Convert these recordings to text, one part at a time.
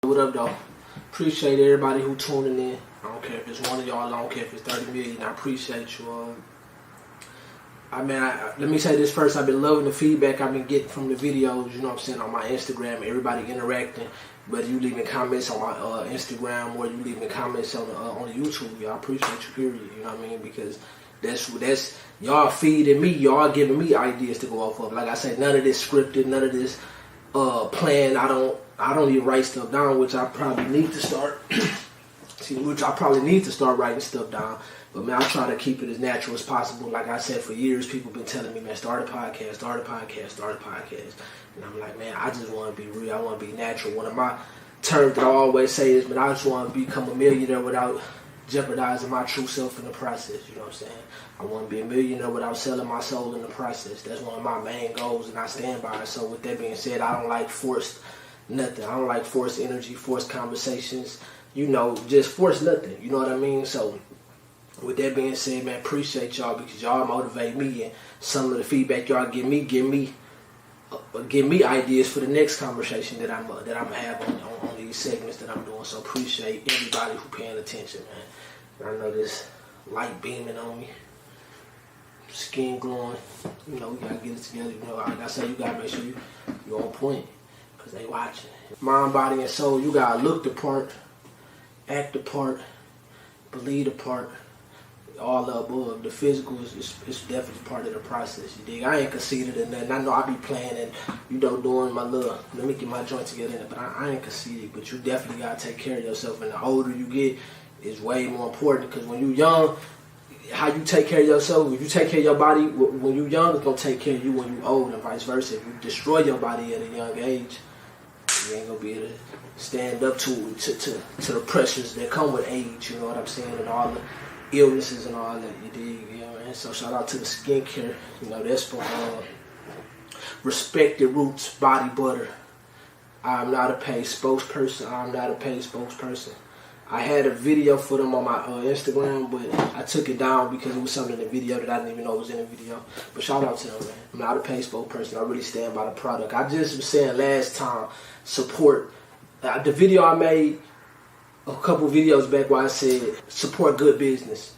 What up, though? Appreciate everybody who tuning in. I don't care if it's one of y'all. I don't care if it's 30 million. I appreciate you. Let me say this first. I've been loving the feedback I've been getting from the videos, you know what I'm saying, on my Instagram. Everybody interacting, whether you leaving comments on my Instagram or you leaving comments on YouTube. Y'all appreciate you, period. You know what I mean? Because that's y'all feeding me. Y'all giving me ideas to go off of. Like I said, none of this scripted, none of this planned. I don't even write stuff down, which I probably need to start. Writing stuff down. But man, I try to keep it as natural as possible. Like I said, for years, people been telling me, man, start a podcast. And I'm like, man, I just want to be real. I want to be natural. One of my terms that I always say is, man, I just want to become a millionaire without jeopardizing my true self in the process. You know what I'm saying? I want to be a millionaire without selling my soul in the process. That's one of my main goals, and I stand by it. So with that being said, I don't like forced nothing. I don't like forced energy, forced conversations. You know, just force nothing. You know what I mean? So with that being said, man, appreciate y'all because y'all motivate me, and some of the feedback y'all give me ideas for the next conversation that I'm gonna have on these segments that I'm doing. So appreciate everybody who paying attention, man. I know this light beaming on me, skin glowing. You know, we gotta get it together. You know, like I say, you gotta make sure you're on point because they watching. Mind, body, and soul. You gotta look the part, act the part, believe the part. All the above. The physical is definitely part of the process. You dig? I ain't conceited in nothing. I know I be playing and, you know, doing my little, let me get my joint together in it, but I ain't conceited. But you definitely gotta take care of yourself, and the older you get is way more important, because when you young, how you take care of yourself, if you take care of your body when you young, it's gonna take care of you when you old, and vice versa. If you destroy your body at a young age, you ain't gonna be able to stand up to the pressures that come with age, you know what I'm saying, and all the illnesses and all that, you dig, you know, man. So shout out to the skincare, you know, that's for Respected Roots Body Butter. I'm not a paid spokesperson. I had a video for them on my Instagram, but I took it down because it was something in the video that I didn't even know was in the video. But shout out to them, man. I'm not a paid spokesperson. I really stand by the product. I just was saying last time, support. The video I made a couple videos back where I said support good business.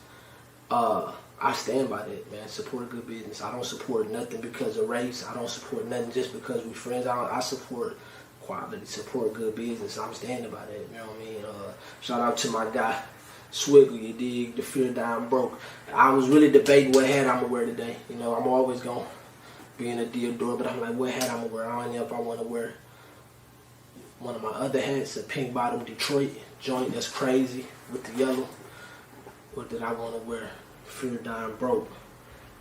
I stand by that, man. Support good business. I don't support nothing because of race. I don't support nothing just because we friends. I support quality, support good business. I'm standing by that, you know what I mean? Shout out to my guy, Swiggle, you dig, the fear dying broke. I was really debating what hat I'm gonna wear today. You know, I'm always gonna be in a Dior, but I'm like, what hat I'm gonna wear? I don't know if I wanna wear one of my other hats, a pink bottom Detroit joint that's crazy with the yellow. What did I want to wear? Fear dying broke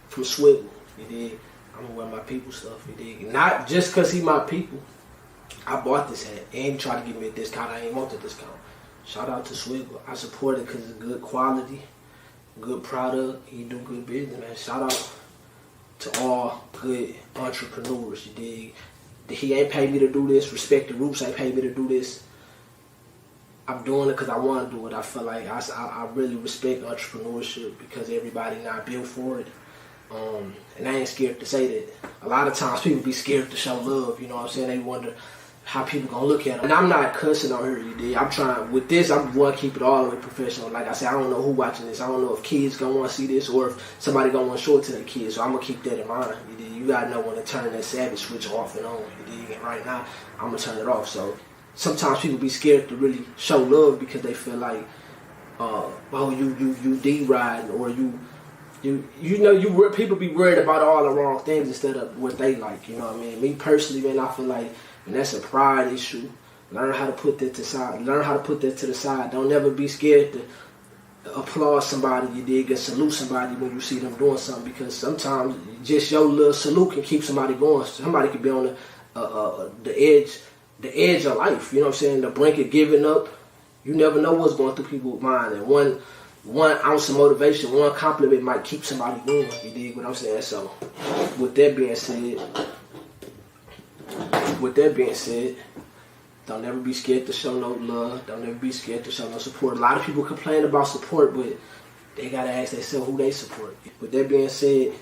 from Swiggle, you dig? I'm gonna wear my people stuff, you dig? Not just cause he my people. I bought this hat and he tried to give me a discount. I ain't want the discount. Shout out to Swiggle. I support it because it's good quality, good product. He do good business, man. Shout out to all good entrepreneurs, you dig? He ain't paid me to do this. Respected Roots ain't paid me to do this. I'm doing it because I want to do it. I feel like I really respect entrepreneurship because everybody not built for it. And I ain't scared to say that. A lot of times people be scared to show love, you know what I'm saying? They wonder how people gonna look at them. And I'm not cussing on here, you dig? I'm trying, with this, I'm going to keep it all the way professional. Like I said, I don't know who watching this. I don't know if kids gonna want to see this or if somebody gonna want to show it to their kids. So I'm going to keep that in mind, you dig? You got to know when to turn that savage switch off and on, you dig? And right now, I'm going to turn it off. So sometimes people be scared to really show love because they feel like, oh, you D-riding, or people be worried about all the wrong things instead of what they like, you know what I mean? Me personally, man, I feel like, and that's a pride issue. Learn how to put that to the side. Don't never be scared to applaud somebody, you dig, and salute somebody when you see them doing something, because sometimes just your little salute can keep somebody going. Somebody could be on the edge of life, you know what I'm saying? The brink of giving up. You never know what's going through people's mind, and one ounce of motivation, one compliment might keep somebody going. You dig what I'm saying? So, with that being said, don't ever be scared to show no love. Don't ever be scared to show no support. A lot of people complain about support, but they gotta ask themselves who they support. With that being said,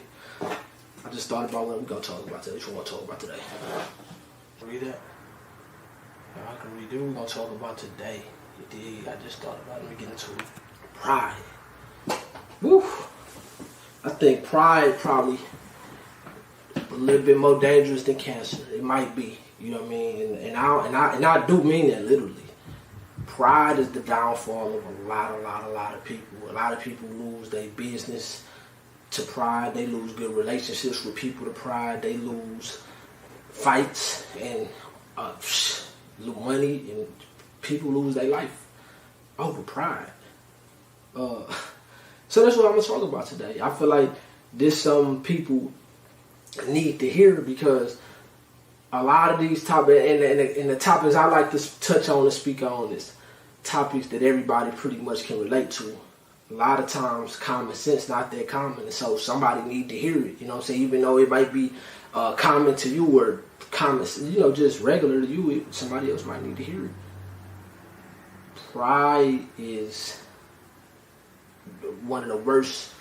I just thought about what we're gonna talk about today. What you want to talk about today? Read that. I can read it. We're going to talk about today. You dig? I just thought about it. Let me get into it. Pride. Woo! I think pride probably a little bit more dangerous than cancer. It might be. You know what I mean? And I do mean that literally. Pride is the downfall of a lot of people. A lot of people lose their business to pride. They lose good relationships with people to pride. They lose fights and money, and people lose their life over pride. So that's what I'm going to talk about today. I feel like this some people need to hear, because a lot of these topics, and the topics I like to touch on and speak on, is topics that everybody pretty much can relate to. A lot of times common sense not that common, and so somebody need to hear it. You know what I'm saying? Even though it might be common to you or common, just regular to you, somebody else might need to hear it. Pride is one of the worst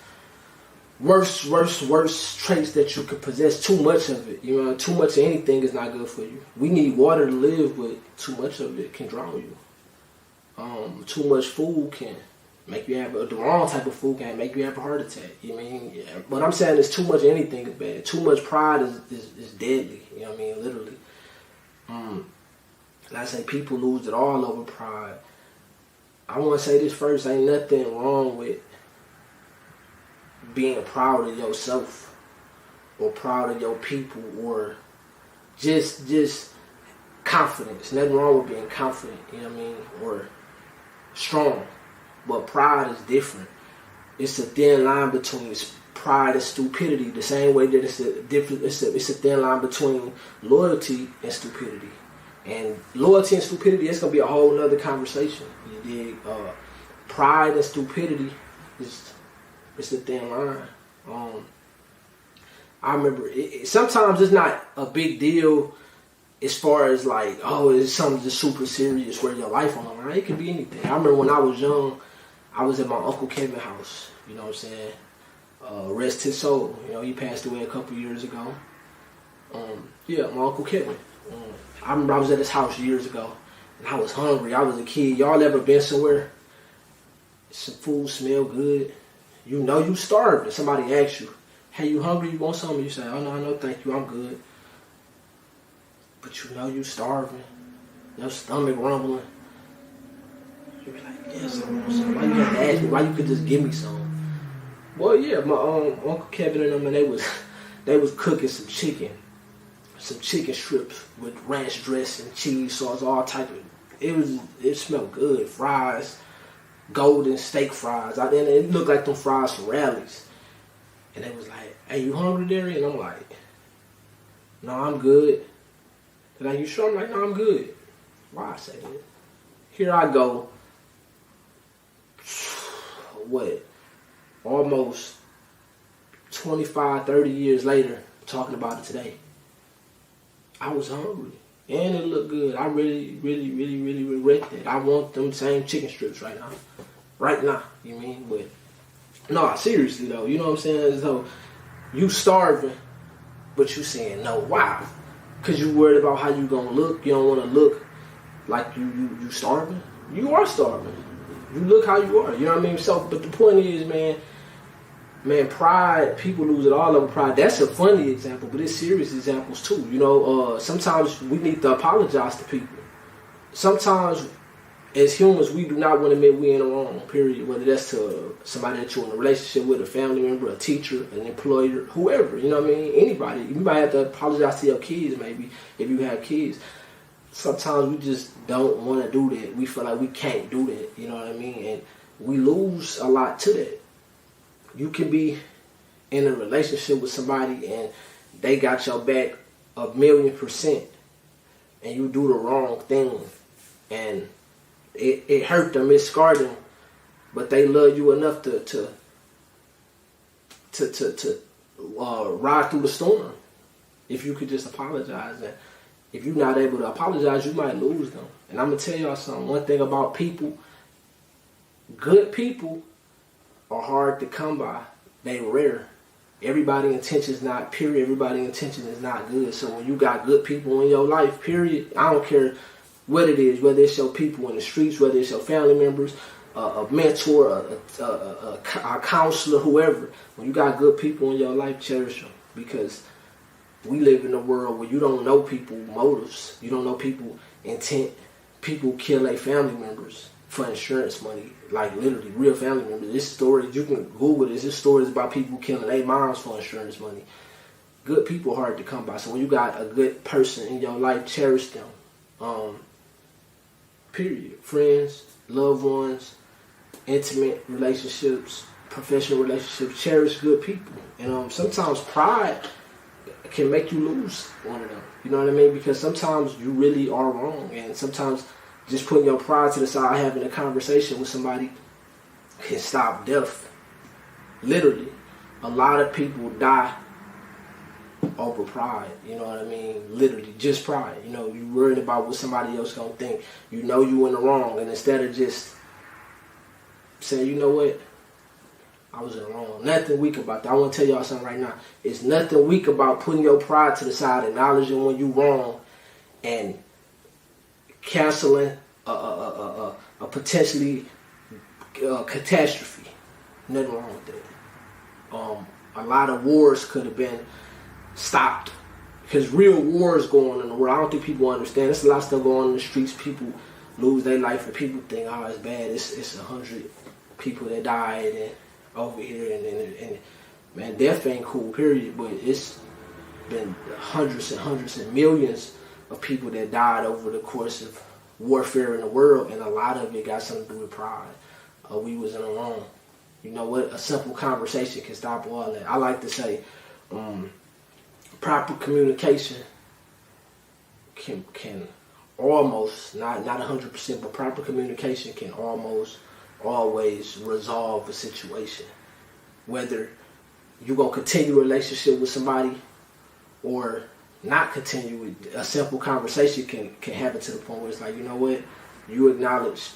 traits that you could possess. Too much of it, too much of anything is not good for you. We need water to live, but too much of it can drown you. Too much food can make you have the wrong type of food can make you have a heart attack. You know what I mean? Yeah. But I'm saying is too much of anything is bad. Too much pride is deadly. You know what I mean? Literally. And I say people lose it all over pride. I want to say this first. Ain't nothing wrong with being proud of yourself or proud of your people, or just confidence. Nothing wrong with being confident, you know what I mean, or strong. But pride is different. It's a thin line between pride and stupidity. The same way that it's a thin line between loyalty and stupidity. And loyalty and stupidity, it's gonna be a whole nother conversation. You dig? Pride and stupidity it's a thin line. I remember sometimes it's not a big deal as far as like, oh, it's something just super serious where your life on the line. It could be anything. I remember when I was young, I was at my Uncle Kevin's house. You know what I'm saying? Rest his soul. He passed away a couple years ago. My Uncle Kevin. I remember I was at his house years ago, and I was hungry. I was a kid. Y'all ever been somewhere? Some food smell good. You starved, and somebody asks you, hey, you hungry? You want something? You say, oh, no, thank you, I'm good. But you starving. Your stomach rumbling. You be like, yes, I want something. Why you have to ask me? Why you could just give me some? Well, yeah, my Uncle Kevin and them, and they was cooking some chicken strips with ranch dressing, cheese sauce, all type of. It smelled good. Fries. Golden steak fries. And it looked like them fries from Rallies. And they was like, hey, you hungry, Derry? And I'm like, no, I'm good. They're like, you sure? I'm like, no, I'm good. Why I say that? Here I go. Almost 25, 30 years later, talking about it today. I was hungry. And it looked good. I really regret that. I want them same chicken strips right now. Right now, you mean? But, no, seriously though, you know what I'm saying? So, you starving, but you saying no. Why? Because you worried about how you gonna look. You don't want to look like you starving. You are starving. You look how you are. You know what I mean? So, but the point is, man, pride, people lose it all over pride. That's a funny example, but it's serious examples too. Sometimes we need to apologize to people. Sometimes, as humans, we do not want to admit we in the wrong, period. Whether that's to somebody that you're in a relationship with, a family member, a teacher, an employer, whoever, you know what I mean? Anybody. You might have to apologize to your kids, maybe, if you have kids. Sometimes we just don't want to do that. We feel like we can't do that, you know what I mean? And we lose a lot to that. You can be in a relationship with somebody and they got your back 1,000,000%, and you do the wrong thing, and it hurt them, it scarred them, but they love you enough to ride through the storm. If you could just apologize, and if you're not able to apologize, you might lose them. And I'm gonna tell y'all something. One thing about people, good people are hard to come by. They rare. Everybody's intention is not, period. Everybody's intention is not good. So when you got good people in your life, period, I don't care what it is, whether it's your people in the streets, whether it's your family members, a mentor, a counselor, whoever. When you got good people in your life, cherish them, because we live in a world where you don't know people motives, you don't know people intent. People kill their family members for insurance money, like literally real family members. This story, you can Google this. This story is about people killing their moms for insurance money. Good people are hard to come by. So when you got a good person in your life, cherish them. Period. Friends, loved ones, intimate relationships, professional relationships. Cherish good people. And sometimes pride can make you lose one of them. You know what I mean? Because sometimes you really are wrong, and sometimes just putting your pride to the side, having a conversation with somebody can stop death. Literally, a lot of people die over pride. You know what I mean? Literally, just pride. You know, you worried about what somebody else gonna think. You know you in the wrong, and instead of just saying, you know what, I was in the wrong. Nothing weak about that. I want to tell y'all something right now. It's nothing weak about putting your pride to the side, acknowledging when you wrong, and canceling a potentially catastrophe. Nothing wrong with that. A lot of wars could have been stopped, because real wars going on in the world. I don't think people understand. There's a lot of stuff going on in the streets. People lose their life, and people think, oh, it's bad. It's 100 people that died and over here, and man, death ain't cool, period. But it's been hundreds and hundreds and millions of people that died over the course of warfare in the world, and a lot of it got something to do with pride. We was in the wrong. You know what? A simple conversation can stop all that. I like to say, proper communication can almost, not 100%, but proper communication can almost always resolve a situation. Whether you gonna continue a relationship with somebody or not continue with, a simple conversation can happen to the point where it's like, you know what, you acknowledged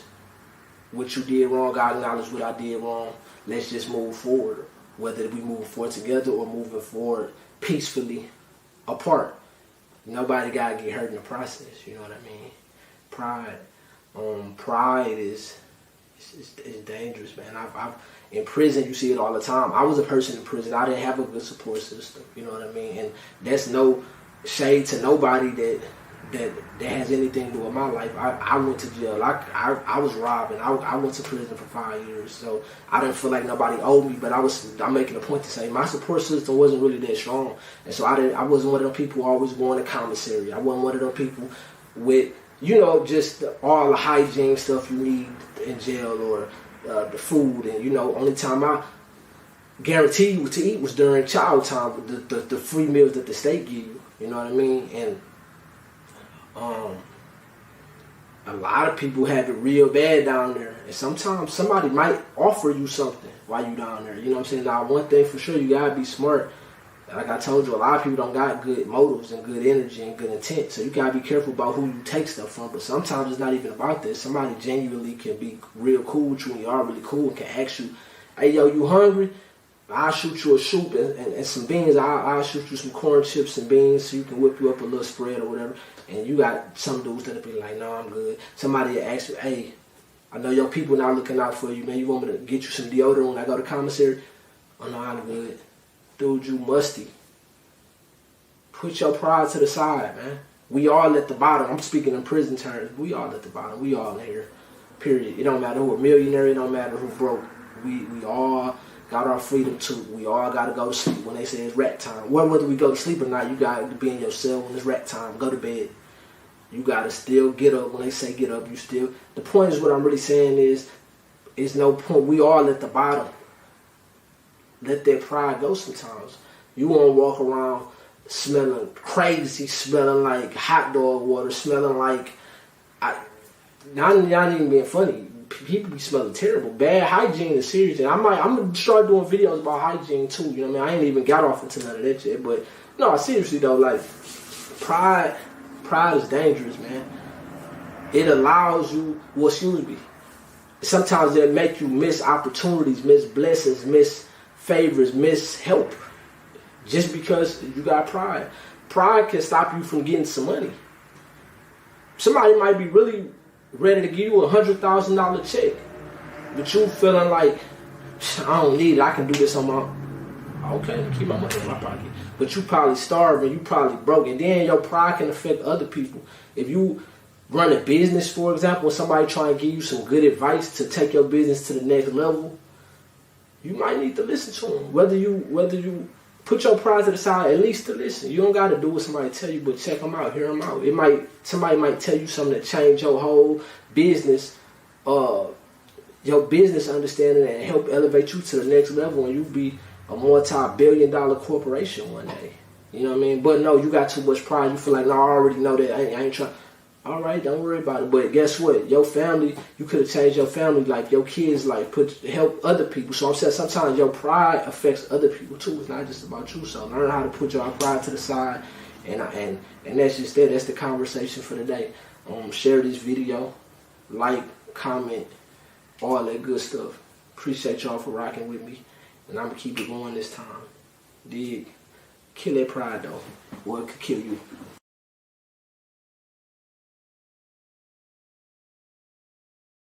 what you did wrong, I acknowledged what I did wrong, let's just move forward. Whether we move forward together or moving forward peacefully apart. Nobody gotta get hurt in the process, you know what I mean? Pride is dangerous, man. I've in prison, you see it all the time. I was a person in prison. I didn't have a good support system, you know what I mean? And that's no shade to nobody that has anything to do with my life. I went to jail. I was robbed, and I went to prison for 5 years. So I didn't feel like nobody owed me, but I'm making a point to say my support system wasn't really that strong. And so I wasn't one of them people always going to commissary. I wasn't one of them people with, you know, just all the hygiene stuff you need in jail, or the food. And, you know, only time I guarantee you to eat was during child time, the free meals that the state give you. You know what I mean? And a lot of people have it real bad down there, and sometimes somebody might offer you something while you down there. You know what I'm saying? Now, one thing for sure, you gotta be smart. Like I told you, a lot of people don't got good motives and good energy and good intent, so you gotta be careful about who you take stuff from. But sometimes it's not even about this. Somebody genuinely can be real cool with you, and you are really cool, and can ask you, hey, yo, you hungry? I'll shoot you a soup and some beans. I'll shoot you some corn chips and beans so you can whip you up a little spread or whatever. And you got some dudes that'll be like, no, I'm good. Somebody will ask you, hey, I know your people not looking out for you, man. You want me to get you some deodorant when I go to commissary? Oh, no, I'm good. Dude, you musty. Put your pride to the side, man. We all at the bottom. I'm speaking in prison terms. We all at the bottom. We all in here, period. It don't matter who a millionaire. It don't matter who broke. We all got our freedom too. We all got to go to sleep when they say it's rat time. Whether we go to sleep or not, you got to be in your cell when it's rat time. Go to bed. You got to still get up when they say get up. You still. The point is, what I'm really saying is no point. We all at the bottom. Let that pride go sometimes. You want to walk around smelling crazy, smelling like hot dog water, smelling like... Not even being funny. People be smelling terrible. Bad hygiene is serious. And I'm going to start doing videos about hygiene too. You know what I mean? I ain't even got off into none of that shit. But no, seriously though, like, pride is dangerous, man. It allows you, well, excuse me, sometimes it make you miss opportunities, miss blessings, miss favors, miss help. Just because you got pride. Pride can stop you from getting some money. somebody might be really ready to give you $100,000 check, but you feeling like, I don't need it, I can do this on my, okay, keep my money in my pocket. But you probably starving, you probably broke, and then your pride can affect other people. If you run a business, for example, somebody trying to give you some good advice to take your business to the next level, you might need to listen to them. Whether you put your pride to the side, at least to listen. You don't got to do what somebody tell you, but check them out, hear them out. Somebody might tell you something that change your whole business, your business understanding, and help elevate you to the next level, and you be a multi-billion-dollar corporation one day. You know what I mean? But no, you got too much pride. You feel like, no, I already know that. I ain't trying. All right, don't worry about it. But guess what? Your family, you could have changed your family. Like your kids, like help other people. So I'm saying sometimes your pride affects other people too. It's not just about you. So learn how to put your pride to the side, and that's just that. That's the conversation for today. Share this video, like, comment, all that good stuff. Appreciate y'all for rocking with me, and I'm gonna keep it going this time. Dig? Kill that pride though, or it could kill you.